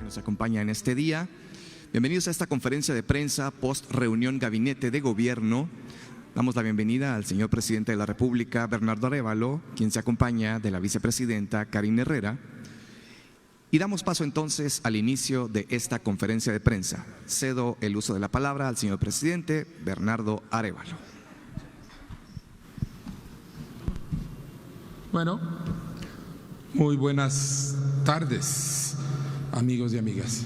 nos acompaña en este día. Bienvenidos a esta conferencia de prensa post reunión Gabinete de Gobierno. Damos la bienvenida al señor Presidente de la República, Bernardo Arévalo, quien se acompaña de la Vicepresidenta, Karine Herrera. Y damos paso entonces al inicio de esta conferencia de prensa. Cedo el uso de la palabra al señor Presidente, Bernardo Arévalo. Bueno, muy buenas tardes, amigos y amigas.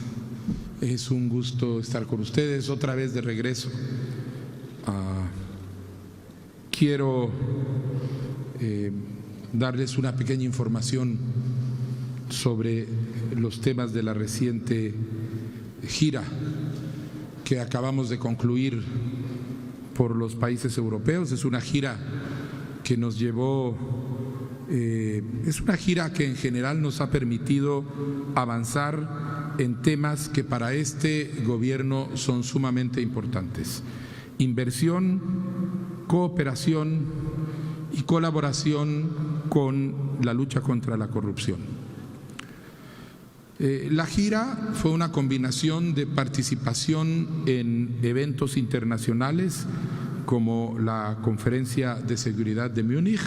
Es un gusto estar con ustedes otra vez de regreso. Quiero darles una pequeña información sobre los temas de la reciente gira que acabamos de concluir por los países europeos. Es una gira que nos llevó, es una gira que en general nos ha permitido avanzar en temas que para este gobierno son sumamente importantes: inversión, cooperación y colaboración con la lucha contra la corrupción. La gira fue una combinación de participación en eventos internacionales como la Conferencia de Seguridad de Múnich.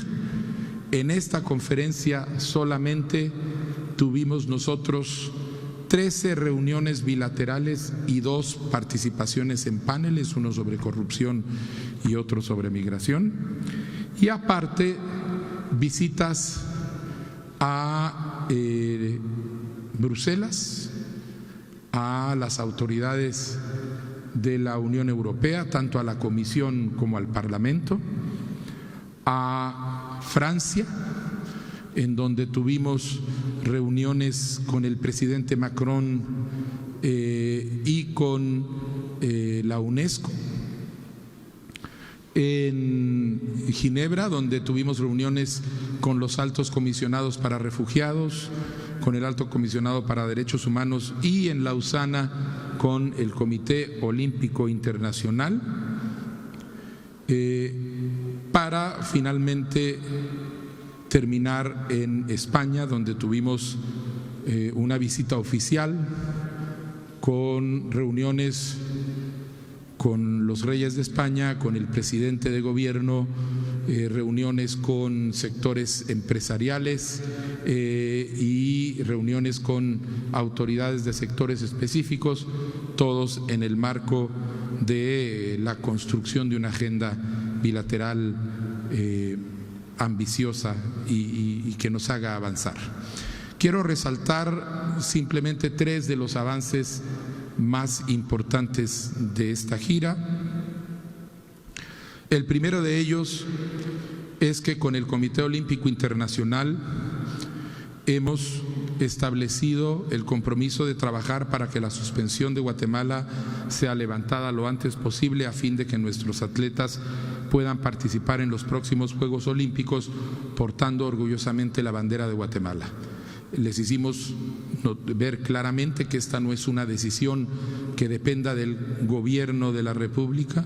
En esta conferencia solamente tuvimos nosotros 13 reuniones bilaterales y 2 participaciones en paneles, uno sobre corrupción y otro sobre migración. Y aparte, visitas a Bruselas, a las autoridades de la Unión Europea, tanto a la Comisión como al Parlamento, a Francia, en donde tuvimos reuniones con el presidente Macron y con la UNESCO, en Ginebra, donde tuvimos reuniones con los altos comisionados para refugiados, con el alto comisionado para derechos humanos, y en Lausana con el Comité Olímpico Internacional, para finalmente terminar en España, donde tuvimos una visita oficial con reuniones con los reyes de España, con el presidente de gobierno, reuniones con sectores empresariales y reuniones con autoridades de sectores específicos, todos en el marco de la construcción de una agenda bilateral ambiciosa y que nos haga avanzar. Quiero resaltar simplemente 3 de los avances más importantes de esta gira. El primero de ellos es que con el Comité Olímpico Internacional hemos establecido el compromiso de trabajar para que la suspensión de Guatemala sea levantada lo antes posible, a fin de que nuestros atletas puedan participar en los próximos Juegos Olímpicos portando orgullosamente la bandera de Guatemala. Les hicimos ver claramente que esta no es una decisión que dependa del gobierno de la República,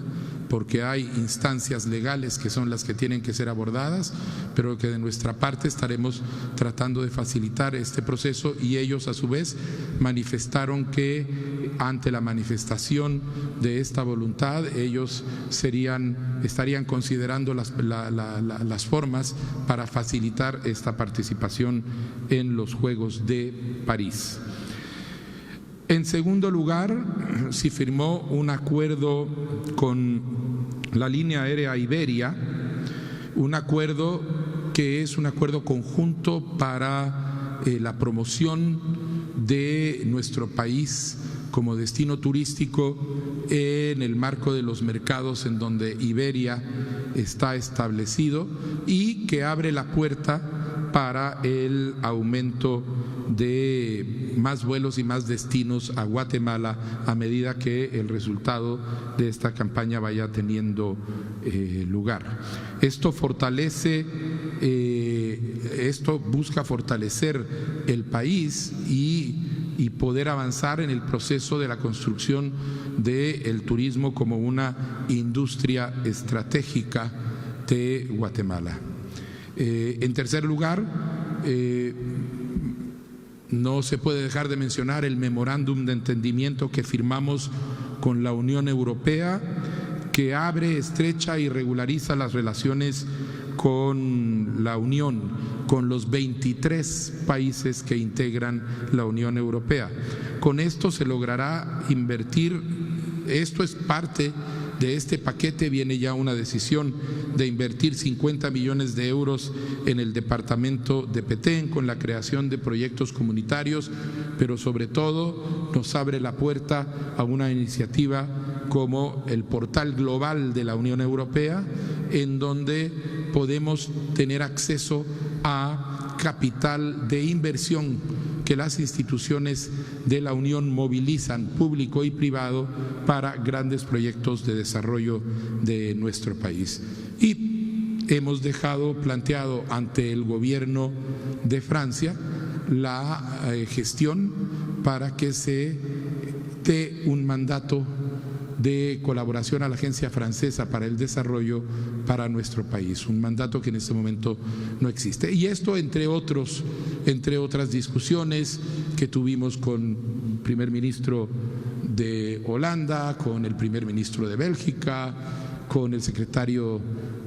porque hay instancias legales que son las que tienen que ser abordadas, pero que de nuestra parte estaremos tratando de facilitar este proceso, y ellos a su vez manifestaron que ante la manifestación de esta voluntad ellos estarían considerando las formas para facilitar esta participación en los Juegos de París. En segundo lugar, se firmó un acuerdo con la línea aérea Iberia, un acuerdo que es un acuerdo conjunto para la promoción de nuestro país como destino turístico en el marco de los mercados en donde Iberia está establecido, y que abre la puerta para el aumento de más vuelos y más destinos a Guatemala a medida que el resultado de esta campaña vaya teniendo lugar. Esto busca fortalecer el país y poder avanzar en el proceso de la construcción del turismo como una industria estratégica de Guatemala. En tercer lugar, No se puede dejar de mencionar el memorándum de entendimiento que firmamos con la Unión Europea, que abre, estrecha y regulariza las relaciones con la Unión, con los 23 países que integran la Unión Europea. Con esto se logrará invertir, esto es parte de este paquete, viene ya una decisión de invertir 50 millones de euros en el departamento de Petén con la creación de proyectos comunitarios, pero sobre todo nos abre la puerta a una iniciativa como el portal global de la Unión Europea, en donde podemos tener acceso a capital de inversión que las instituciones de la Unión movilizan, público y privado, para grandes proyectos de desarrollo de nuestro país. Y hemos dejado planteado ante el gobierno de Francia la gestión para que se dé un mandato de colaboración a la Agencia Francesa para el Desarrollo para nuestro país, un mandato que en este momento no existe. Y esto entre otras discusiones que tuvimos con el primer ministro de Holanda, con el primer ministro de Bélgica, con el secretario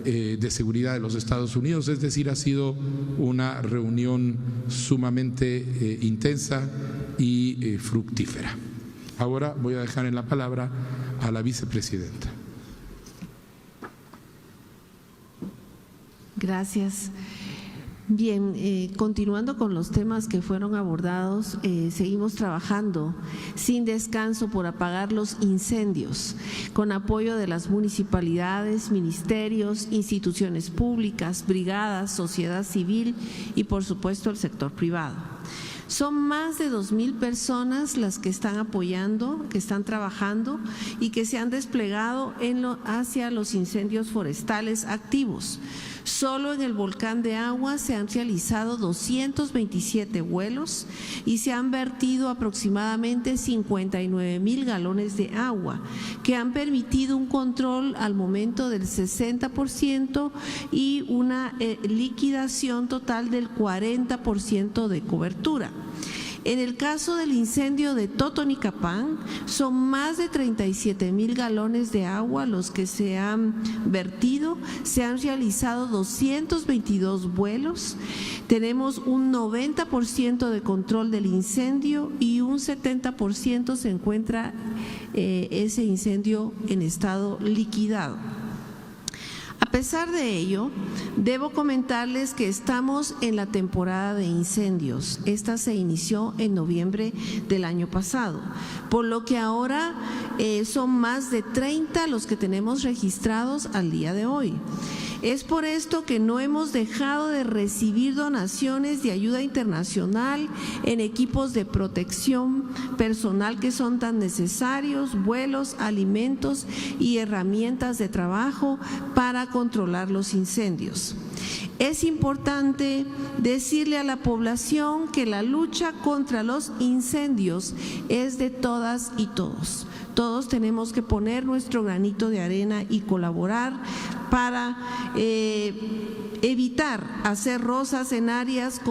de Seguridad de los Estados Unidos. Es decir, ha sido una reunión sumamente intensa y fructífera. Ahora voy a dejar en la palabra a la vicepresidenta. Gracias. Bien, continuando con los temas que fueron abordados, seguimos trabajando sin descanso por apagar los incendios, con apoyo de las municipalidades, ministerios, instituciones públicas, brigadas, sociedad civil y por supuesto el sector privado. Son más de 2,000 personas las que están apoyando, que están trabajando y que se han desplegado hacia los incendios forestales activos. Solo en el volcán de Agua se han realizado 227 vuelos y se han vertido aproximadamente 59,000 galones de agua, que han permitido un control al momento del 60% y una liquidación total del 40% de cobertura. En el caso del incendio de Totonicapán, son más de 37,000 galones de agua los que se han vertido, se han realizado 222 vuelos, tenemos un 90% de control del incendio y un 70% se encuentra ese incendio en estado liquidado. A pesar de ello, debo comentarles que estamos en la temporada de incendios. Esta se inició en noviembre del año pasado, por lo que ahora son más de 30 los que tenemos registrados al día de hoy. Es por esto que no hemos dejado de recibir donaciones de ayuda internacional en equipos de protección personal que son tan necesarios, vuelos, alimentos y herramientas de trabajo para controlar los incendios. Es importante decirle a la población que la lucha contra los incendios es de todas y todos. Todos tenemos que poner nuestro granito de arena y colaborar para evitar hacer rozas en áreas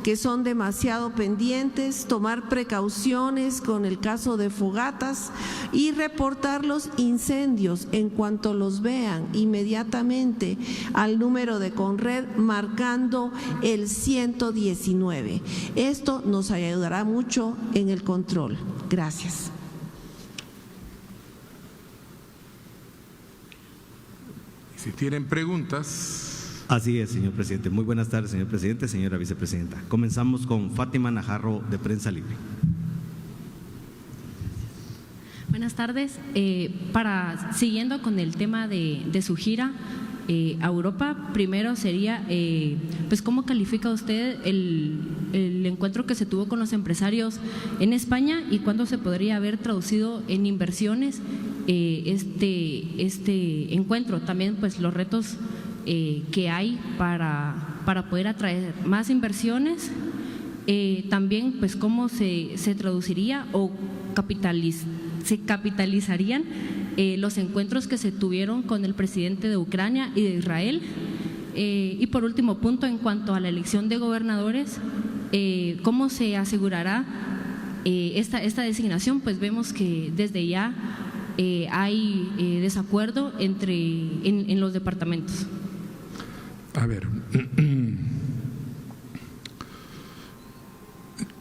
que son demasiado pendientes, tomar precauciones con el caso de fogatas y reportar los incendios en cuanto los vean inmediatamente al número de Conred marcando el 119. Esto nos ayudará mucho en el control. Gracias. Si tienen preguntas. Así es, señor presidente. Muy buenas tardes, señor presidente, señora vicepresidenta. Comenzamos con Fátima Najarro, de Prensa Libre. Buenas tardes. Siguiendo con el tema de su gira a Europa, primero sería, pues, ¿cómo califica usted el encuentro que se tuvo con los empresarios en España y cuándo se podría haber traducido en inversiones este encuentro? También, pues, los retos que hay para poder atraer más inversiones, también, pues, cómo se traduciría o se capitalizarían los encuentros que se tuvieron con el presidente de Ucrania y de Israel. Y por último punto, en cuanto a la elección de gobernadores, ¿cómo se asegurará esta designación? Pues vemos que desde ya hay desacuerdo en los departamentos. A ver,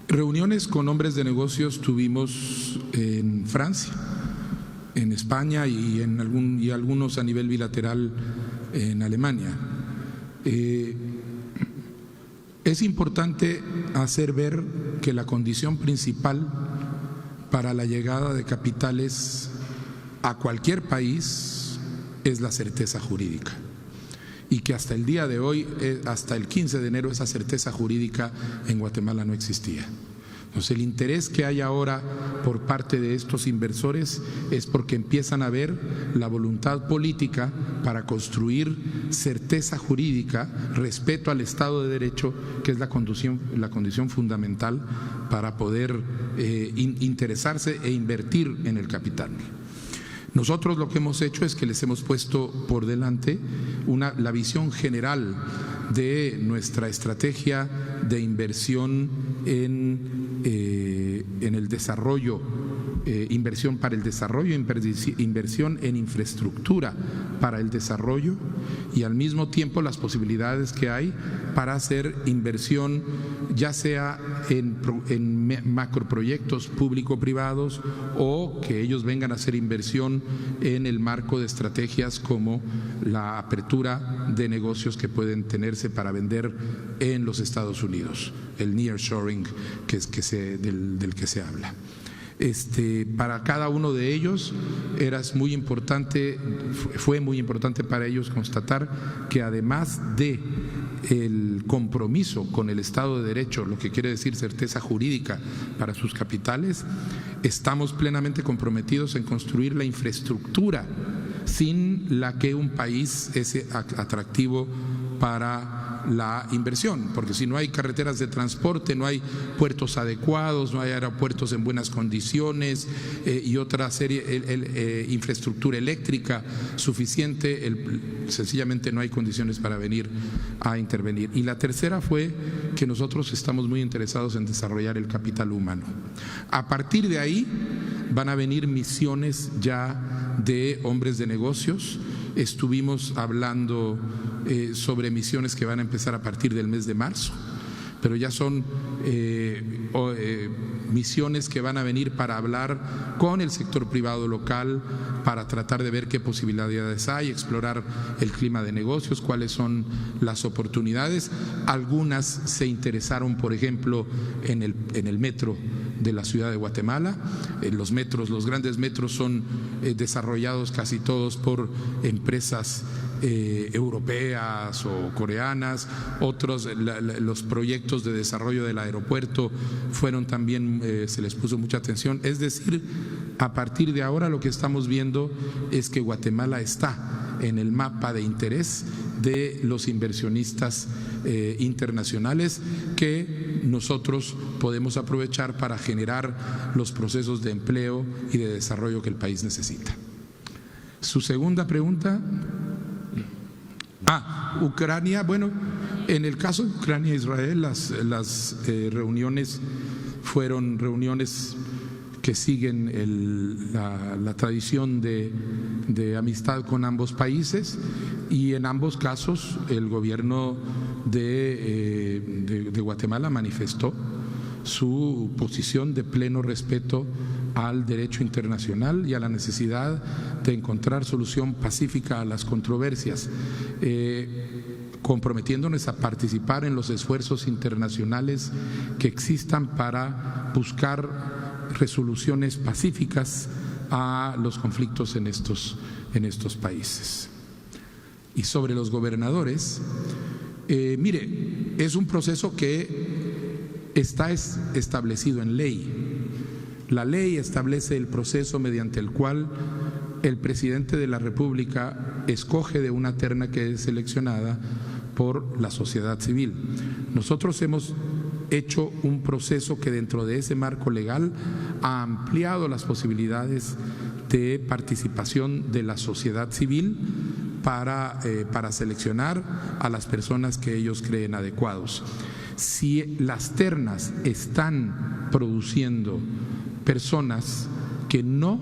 reuniones con hombres de negocios tuvimos en Francia, en España y algunos a nivel bilateral en Alemania. Es importante hacer ver que la condición principal para la llegada de capitales a cualquier país es la certeza jurídica, y que hasta el día de hoy, hasta el 15 de enero, esa certeza jurídica en Guatemala no existía. Entonces, el interés que hay ahora por parte de estos inversores es porque empiezan a ver la voluntad política para construir certeza jurídica, respeto al Estado de Derecho, que es la condición fundamental para poder interesarse e invertir en el capital. Nosotros lo que hemos hecho es que les hemos puesto por delante la visión general de nuestra estrategia de inversión en el desarrollo, inversión para el desarrollo, inversión en infraestructura para el desarrollo, y al mismo tiempo las posibilidades que hay para hacer inversión ya sea en macroproyectos público-privados, o que ellos vengan a hacer inversión en el marco de estrategias como la apertura de negocios que pueden tenerse para vender en los Estados Unidos, el nearshoring del que se habla. Para cada uno de ellos fue muy importante para ellos constatar que además de el compromiso con el Estado de Derecho, lo que quiere decir certeza jurídica para sus capitales, estamos plenamente comprometidos en construir la infraestructura sin la que un país es atractivo para la inversión, porque si no hay carreteras de transporte, no hay puertos adecuados, no hay aeropuertos en buenas condiciones y otra serie, infraestructura eléctrica suficiente, sencillamente no hay condiciones para venir a intervenir. Y la tercera fue que nosotros estamos muy interesados en desarrollar el capital humano. A partir de ahí van a venir misiones ya de hombres de negocios. Estuvimos hablando sobre misiones que van a empezar a partir del mes de marzo, pero ya son misiones que van a venir para hablar con el sector privado local, para tratar de ver qué posibilidades hay, explorar el clima de negocios, cuáles son las oportunidades. Algunas se interesaron, por ejemplo, en el metro de la ciudad de Guatemala. Los grandes metros son desarrollados casi todos por empresas europeas o coreanas. Otros, los proyectos de desarrollo del aeropuerto fueron también, se les puso mucha atención. Es decir, a partir de ahora lo que estamos viendo es que Guatemala está en el mapa de interés de los inversionistas internacionales, que nosotros podemos aprovechar para generar los procesos de empleo y de desarrollo que el país necesita. Su segunda pregunta. Ucrania. Bueno, en el caso de Ucrania e Israel, las reuniones fueron reuniones que siguen la tradición de amistad con ambos países, y en ambos casos el gobierno de Guatemala manifestó su posición de pleno respeto al derecho internacional y a la necesidad de encontrar solución pacífica a las controversias, comprometiéndonos a participar en los esfuerzos internacionales que existan para buscar resoluciones pacíficas a los conflictos en estos países. Y sobre los gobernadores, mire, es un proceso que está establecido en ley. La ley establece el proceso mediante el cual el presidente de la República escoge de una terna que es seleccionada por la sociedad civil. Nosotros hemos hecho un proceso que dentro de ese marco legal ha ampliado las posibilidades de participación de la sociedad civil para seleccionar a las personas que ellos creen adecuados. Si las ternas están produciendo personas que no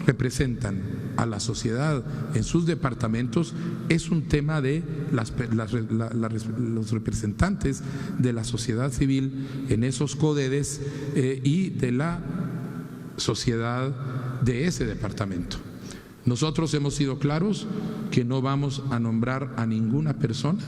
representan a la sociedad en sus departamentos, es un tema de los representantes de la sociedad civil en esos CODEDES y de la sociedad de ese departamento. Nosotros hemos sido claros que no vamos a nombrar a ninguna persona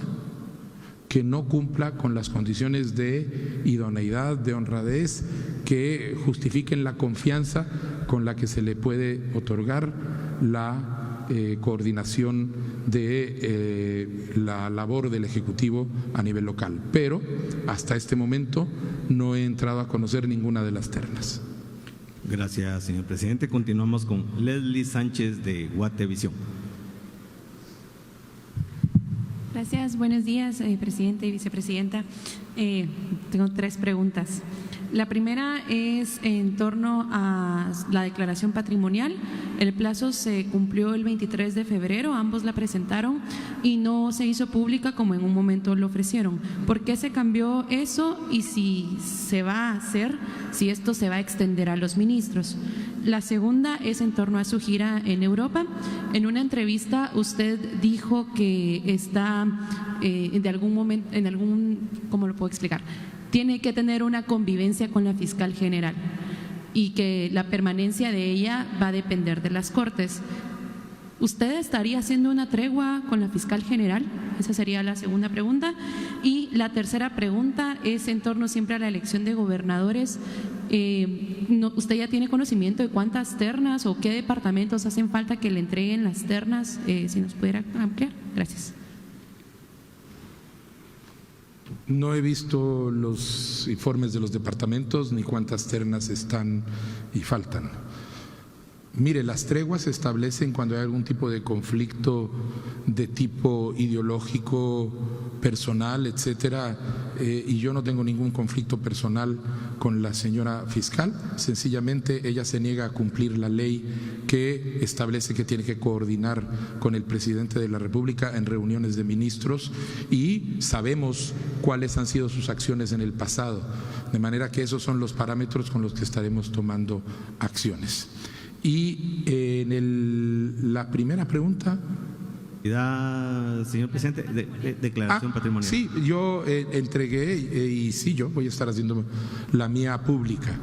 que no cumpla con las condiciones de idoneidad, de honradez, que justifiquen la confianza con la que se le puede otorgar la coordinación de la labor del Ejecutivo a nivel local. Pero hasta este momento no he entrado a conocer ninguna de las ternas. Gracias, señor presidente. Continuamos con Leslie Sánchez de Guatevisión. Gracias, buenos días, presidente y vicepresidenta. Tengo 3 preguntas. La primera es en torno a la declaración patrimonial. El plazo se cumplió el 23 de febrero, ambos la presentaron y no se hizo pública como en un momento lo ofrecieron. ¿Por qué se cambió eso y si se va a hacer, si esto se va a extender a los ministros? La segunda es en torno a su gira en Europa. En una entrevista usted dijo que está de algún momento, ¿cómo lo puedo explicar? Tiene que tener una convivencia con la fiscal general y que la permanencia de ella va a depender de las Cortes. ¿Usted estaría haciendo una tregua con la fiscal general? Esa sería la segunda pregunta. Y la tercera pregunta es en torno siempre a la elección de gobernadores. ¿Usted ya tiene conocimiento de cuántas ternas o qué departamentos hacen falta que le entreguen las ternas? Si nos pudiera ampliar. Gracias. No he visto los informes de los departamentos ni cuántas ternas están y faltan. Mire, las treguas se establecen cuando hay algún tipo de conflicto de tipo ideológico, personal, etcétera, y yo no tengo ningún conflicto personal con la señora fiscal. Sencillamente ella se niega a cumplir la ley que establece que tiene que coordinar con el presidente de la República en reuniones de ministros y sabemos cuáles han sido sus acciones en el pasado, de manera que esos son los parámetros con los que estaremos tomando acciones. Y en la primera pregunta… Señor presidente, declaración patrimonial. Sí, yo entregué y sí, yo voy a estar haciendo la mía pública.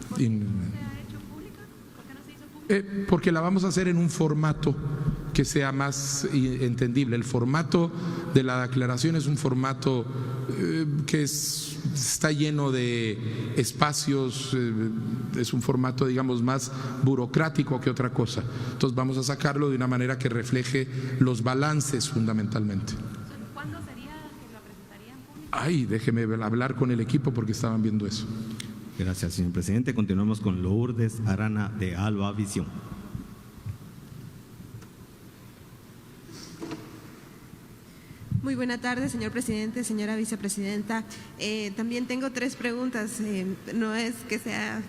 ¿Por qué se ha hecho pública? ¿Por qué no se hizo pública? Porque la vamos a hacer en un formato que sea más entendible. El formato de la declaración es un formato que está lleno de espacios, es un formato, digamos, más burocrático que otra cosa. Entonces vamos a sacarlo de una manera que refleje los balances fundamentalmente. ¿Cuándo sería que lo presentarían público? Ay, déjeme hablar con el equipo porque estaban viendo eso. Gracias, señor presidente. Continuamos con Lourdes Arana de Alba Visión. Muy buena tarde, señor presidente, señora vicepresidenta. También tengo 3 preguntas. No es que sea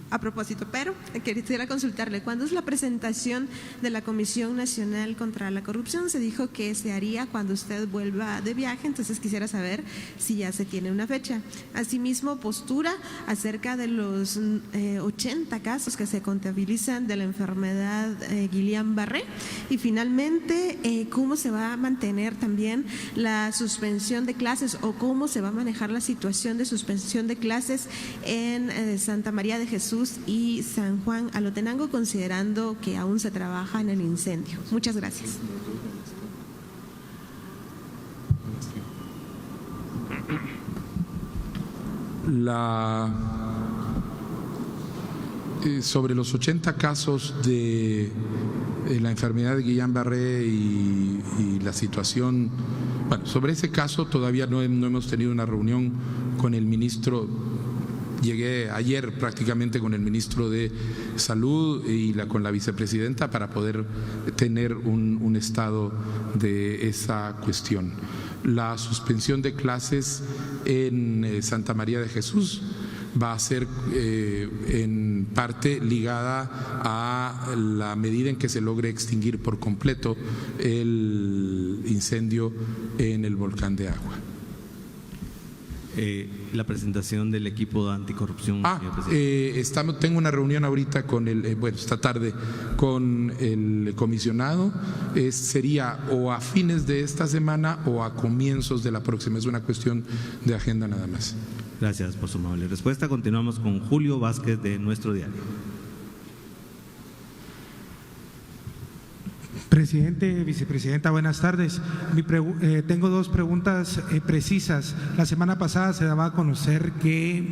a propósito, pero quisiera consultarle. ¿Cuándo es la presentación de la Comisión Nacional contra la Corrupción? Se dijo que se haría cuando usted vuelva de viaje, entonces quisiera saber si ya se tiene una fecha. Asimismo, postura acerca de los 80 casos que se contabilizan de la enfermedad Guillain-Barré. Y finalmente, ¿cómo se va a mantener también la suspensión de clases o cómo se va a manejar la situación de suspensión de clases en Santa María de Jesús y San Juan Alotenango, considerando que aún se trabaja en el incendio? Muchas gracias. Sobre los 80 casos de la enfermedad de Guillain-Barré y la situación, bueno, sobre ese caso todavía no hemos tenido una reunión con el ministro. Llegué ayer prácticamente con el ministro de Salud y con la vicepresidenta para poder tener un estado de esa cuestión. La suspensión de clases en Santa María de Jesús va a ser en parte ligada a la medida en que se logre extinguir por completo el incendio en el volcán de Agua. la presentación del equipo anticorrupción, señor presidente. Tengo una reunión ahorita con esta tarde con el comisionado. Sería o a fines de esta semana o a comienzos de la próxima. Es una cuestión de agenda nada más. Gracias por su amable respuesta. Continuamos con Julio Vázquez de Nuestro Diario. Presidente, vicepresidenta, buenas tardes. Tengo dos preguntas precisas. La semana pasada se daba a conocer que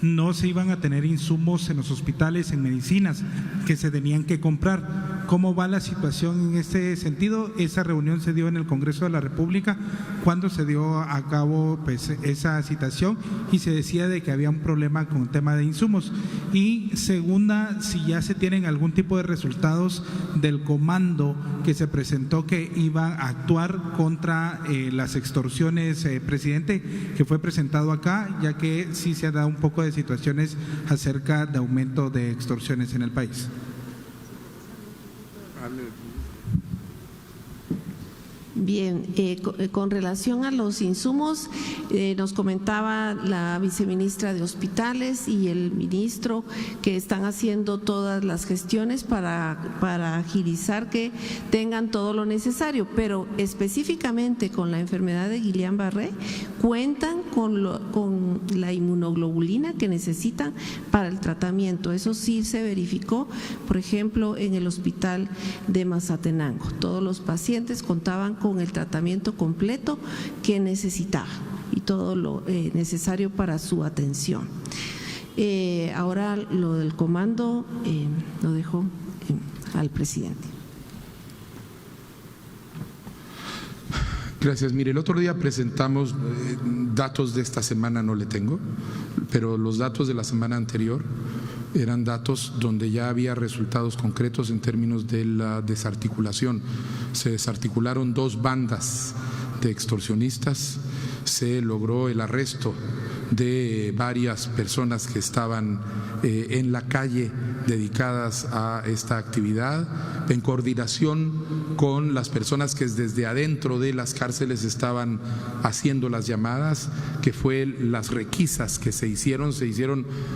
no se iban a tener insumos en los hospitales, en medicinas, que se tenían que comprar. ¿Cómo va la situación en este sentido? Esa reunión se dio en el Congreso de la República. ¿Cuándo se dio a cabo esa citación? Y se decía de que había un problema con el tema de insumos. Y segunda, si ya se tienen algún tipo de resultados del comando que se presentó que iba a actuar contra las extorsiones, presidente, que fue presentado acá, ya que sí se ha dado un poco de situaciones acerca de aumento de extorsiones en el país. Bien, con relación a los insumos, nos comentaba la viceministra de Hospitales y el ministro que están haciendo todas las gestiones para agilizar que tengan todo lo necesario, pero específicamente con la enfermedad de Guillain-Barré cuentan con la inmunoglobulina que necesitan para el tratamiento. Eso sí se verificó, por ejemplo, en el hospital de Mazatenango. Todos los pacientes contaban con el tratamiento completo que necesitaban y todo lo necesario para su atención. Ahora lo del comando lo dejo al presidente. Gracias. Mire, el otro día presentamos datos de esta semana, no le tengo, pero los datos de la semana anterior eran datos donde ya había resultados concretos en términos de la desarticulación. Se desarticularon 2 bandas de extorsionistas, se logró el arresto de varias personas que estaban en la calle dedicadas a esta actividad, en coordinación con las personas que desde adentro de las cárceles estaban haciendo las llamadas, que fue las requisas que se hicieron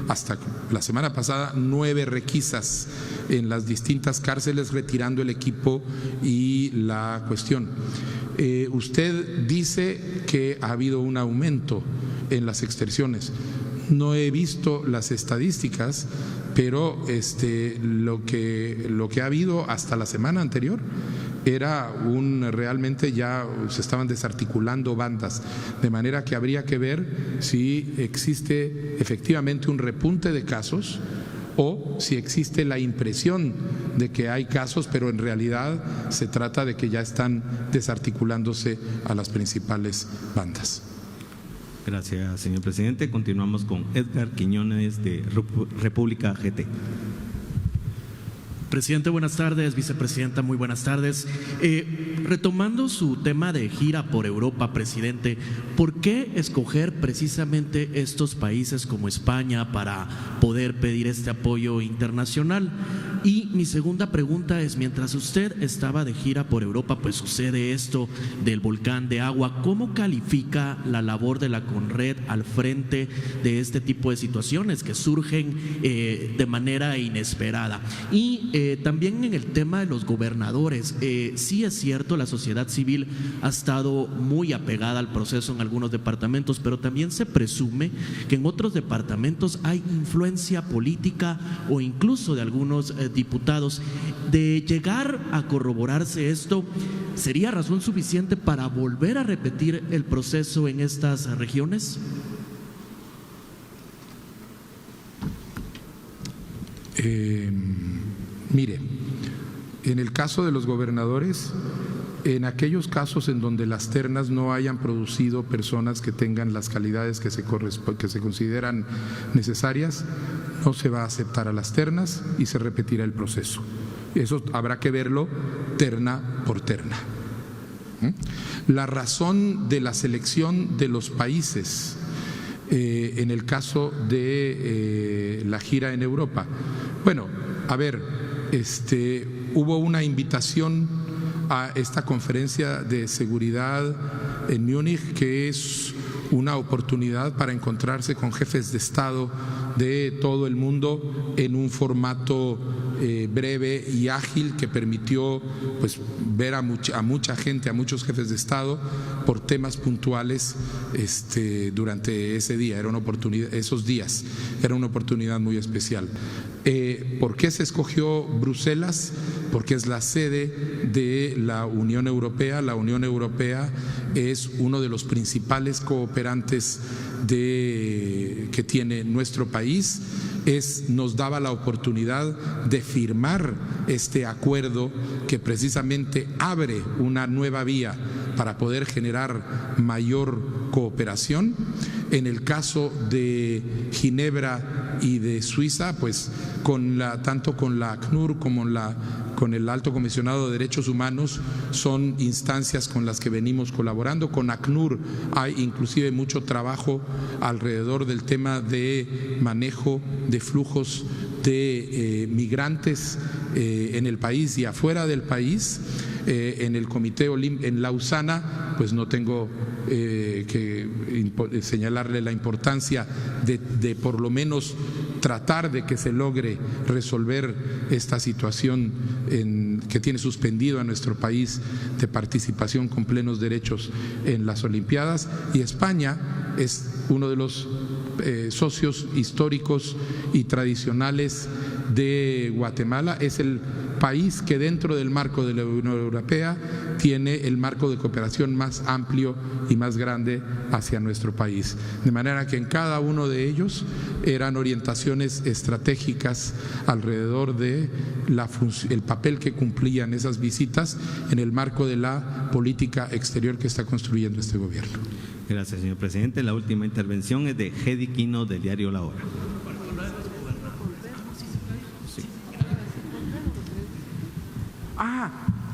hasta la semana pasada 9 requisas en las distintas cárceles, retirando el equipo y la cuestión. Usted dice que ha habido un aumento en las extorsiones. No he visto las estadísticas, pero lo que ha habido hasta la semana anterior era realmente ya se estaban desarticulando bandas, de manera que habría que ver si existe efectivamente un repunte de casos o si existe la impresión de que hay casos, pero en realidad se trata de que ya están desarticulándose a las principales bandas. Gracias, señor presidente. Continuamos con Edgar Quiñones de República GT. Presidente, buenas tardes. Vicepresidenta, muy buenas tardes. Retomando su tema de gira por Europa, presidente, ¿por qué escoger precisamente estos países como España para poder pedir este apoyo internacional? Y mi segunda pregunta es, mientras usted estaba de gira por Europa, pues sucede esto del volcán de agua, ¿cómo califica la labor de la CONRED al frente de este tipo de situaciones que surgen de manera inesperada? Y también en el tema de los gobernadores, sí es cierto, la sociedad civil ha estado muy apegada al proceso en algunos departamentos, pero también se presume que en otros departamentos hay influencia política o incluso de algunos diputados. De llegar a corroborarse esto, ¿sería razón suficiente para volver a repetir el proceso en estas regiones? Mire, en el caso de los gobernadores, en aquellos casos en donde las ternas no hayan producido personas que tengan las calidades que se consideran necesarias, no se va a aceptar a las ternas y se repetirá el proceso. Eso habrá que verlo terna por terna. La razón de la selección de los países en el caso de la gira en Europa, bueno, a ver, hubo una invitación a esta conferencia de seguridad en Múnich, que es una oportunidad para encontrarse con jefes de Estado de todo el mundo en un formato breve y ágil que permitió pues ver a mucha gente, a muchos jefes de Estado por temas puntuales durante ese día. Era una oportunidad, esos días, era una oportunidad muy especial. ¿Por qué se escogió Bruselas? Porque es la sede de la Unión Europea. La Unión Europea es uno de los principales cooperantes que tiene nuestro país. Nos daba la oportunidad de firmar este acuerdo que precisamente abre una nueva vía para poder generar mayor cooperación. En el caso de Ginebra y de Suiza, pues tanto con la ACNUR como con el Alto Comisionado de Derechos Humanos son instancias con las que venimos colaborando. Con ACNUR hay inclusive mucho trabajo alrededor del tema de manejo de flujos de migrantes en el país y afuera del país. En el Comité Olímpico en Lausana, pues no tengo que señalarle la importancia de por lo menos tratar de que se logre resolver esta situación que tiene suspendido a nuestro país de participación con plenos derechos en las Olimpiadas. Y España es uno de los socios históricos y tradicionales de Guatemala. Es el país que dentro del marco de la Unión Europea tiene el marco de cooperación más amplio y más grande hacia nuestro país. De manera que en cada uno de ellos eran orientaciones estratégicas alrededor de el papel que cumplían esas visitas en el marco de la política exterior que está construyendo este gobierno. Gracias, señor presidente. La última intervención es de Hedy Quino, del diario La Hora.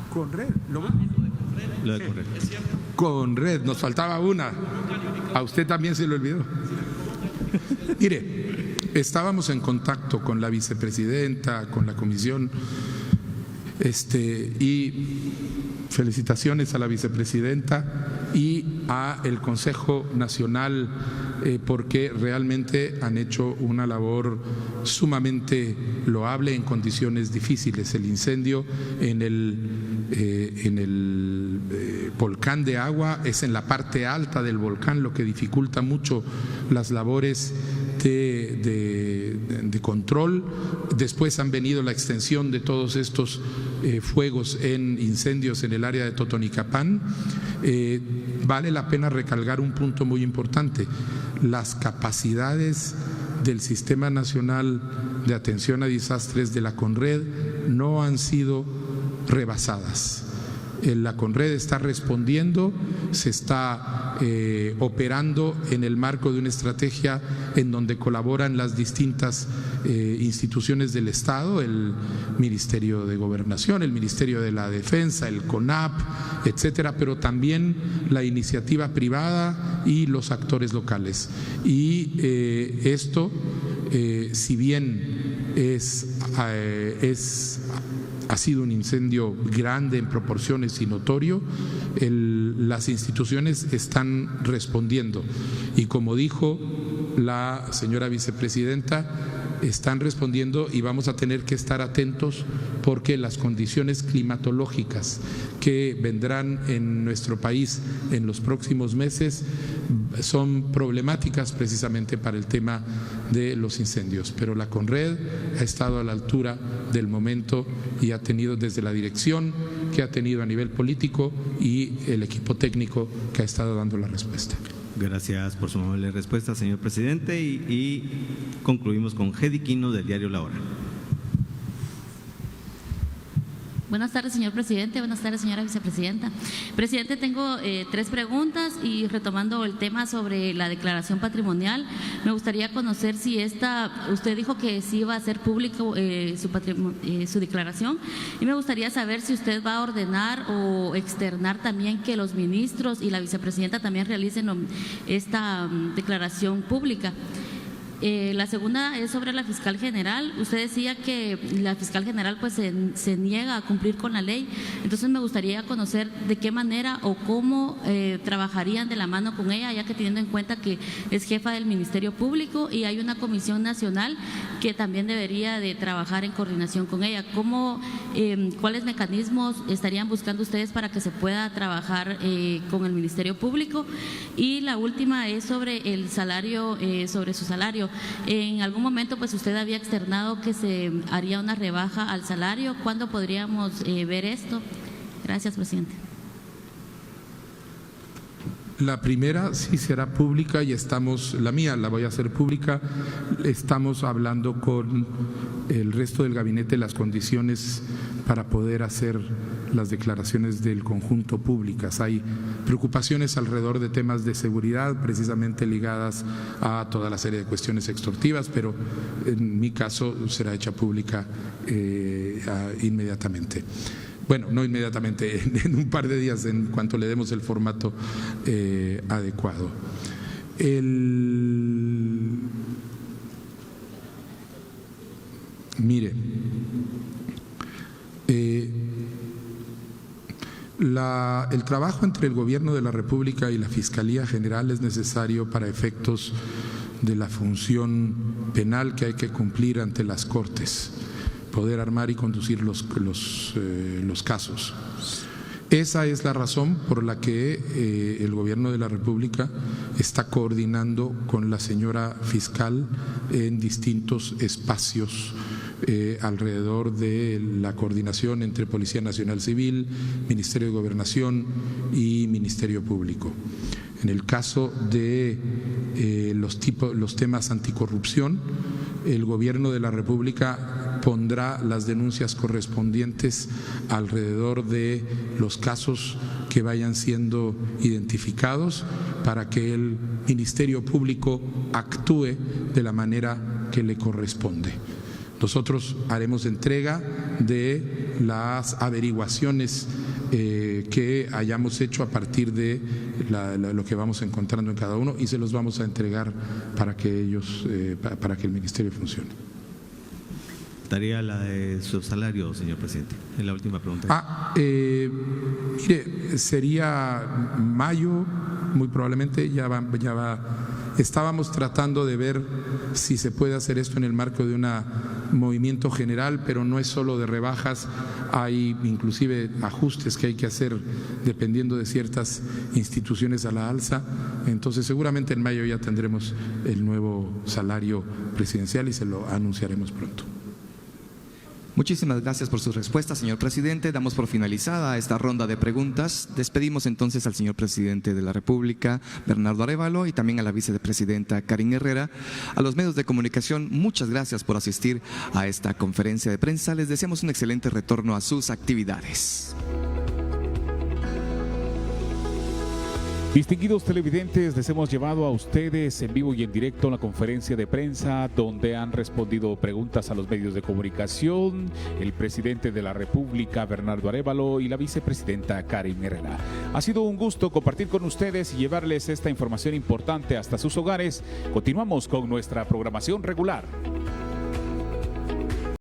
Conred, lo de Conred. Conred, nos faltaba una. A usted también se le olvidó. Mire, estábamos en contacto con la vicepresidenta, con la comisión, y felicitaciones a la vicepresidenta y a el Consejo Nacional porque realmente han hecho una labor sumamente loable en condiciones difíciles. El incendio en el volcán de Agua es en la parte alta del volcán, lo que dificulta mucho las labores de control. Después han venido la extensión de todos estos fuegos en incendios en el área de Totonicapán. Vale la pena recalcar un punto muy importante: las capacidades del Sistema Nacional de Atención a Desastres de la Conred no han sido rebasadas. La Conred está respondiendo, se está operando en el marco de una estrategia en donde colaboran las distintas instituciones del Estado, el Ministerio de Gobernación, el Ministerio de la Defensa, el CONAP, etcétera, pero también la iniciativa privada y los actores locales. Y esto, si bien ha sido un incendio grande en proporciones y notorio, las instituciones están respondiendo. Y como dijo la señora vicepresidenta, están respondiendo y vamos a tener que estar atentos porque las condiciones climatológicas que vendrán en nuestro país en los próximos meses son problemáticas precisamente para el tema de los incendios. Pero la Conred ha estado a la altura del momento y ha tenido desde la dirección que ha tenido a nivel político y el equipo técnico que ha estado dando la respuesta. Gracias por su amable respuesta, señor presidente, y concluimos con Hedy Quino, del diario La Hora. Buenas tardes, señor presidente. Buenas tardes, señora vicepresidenta. Presidente, tengo 3 preguntas y retomando el tema sobre la declaración patrimonial, me gustaría conocer si usted dijo que sí iba a hacer público su declaración, y me gustaría saber si usted va a ordenar o externar también que los ministros y la vicepresidenta también realicen esta declaración pública. La segunda es sobre la fiscal general. Usted decía que la fiscal general pues se niega a cumplir con la ley. Entonces me gustaría conocer de qué manera o cómo trabajarían de la mano con ella, ya que teniendo en cuenta que es jefa del Ministerio Público y hay una comisión nacional que también debería de trabajar en coordinación con ella. ¿Cuáles mecanismos estarían buscando ustedes para que se pueda trabajar con el Ministerio Público? Y la última es sobre el salario, sobre su salario. En algún momento pues usted había externado que se haría una rebaja al salario. ¿Cuándo podríamos ver esto? Gracias, presidente. La primera sí será pública y la mía la voy a hacer pública. Estamos hablando con el resto del gabinete las condiciones para poder hacer las declaraciones del conjunto públicas. Hay preocupaciones alrededor de temas de seguridad, precisamente ligadas a toda la serie de cuestiones extortivas, pero en mi caso será hecha pública inmediatamente. Bueno, no inmediatamente, en un par de días, en cuanto le demos el formato adecuado. Mire, el trabajo entre el Gobierno de la República y la Fiscalía General es necesario para efectos de la función penal que hay que cumplir ante las Cortes, poder armar y conducir los casos. Esa es la razón por la que el Gobierno de la República está coordinando con la señora fiscal en distintos espacios alrededor de la coordinación entre Policía Nacional Civil, Ministerio de Gobernación y Ministerio Público. En el caso de los temas anticorrupción, el Gobierno de la República pondrá las denuncias correspondientes alrededor de los casos que vayan siendo identificados para que el Ministerio Público actúe de la manera que le corresponde. Nosotros haremos entrega de las averiguaciones que hayamos hecho a partir de lo que vamos encontrando en cada uno y se los vamos a entregar para que para que el ministerio funcione. Daría la de su salario, señor presidente. Es la última pregunta. Mire, sería mayo, muy probablemente ya va. Estábamos tratando de ver si se puede hacer esto en el marco de un movimiento general, pero no es solo de rebajas, hay inclusive ajustes que hay que hacer dependiendo de ciertas instituciones a la alza. Entonces seguramente en mayo ya tendremos el nuevo salario presidencial y se lo anunciaremos pronto. Muchísimas gracias por su respuesta, señor presidente. Damos por finalizada esta ronda de preguntas. Despedimos entonces al señor presidente de la República, Bernardo Arévalo, y también a la vicepresidenta Karine Herrera. A los medios de comunicación, muchas gracias por asistir a esta conferencia de prensa. Les deseamos un excelente retorno a sus actividades. Distinguidos televidentes, les hemos llevado a ustedes en vivo y en directo la conferencia de prensa donde han respondido preguntas a los medios de comunicación el presidente de la República, Bernardo Arévalo, y la vicepresidenta Karine Herrera. Ha sido un gusto compartir con ustedes y llevarles esta información importante hasta sus hogares. Continuamos con nuestra programación regular.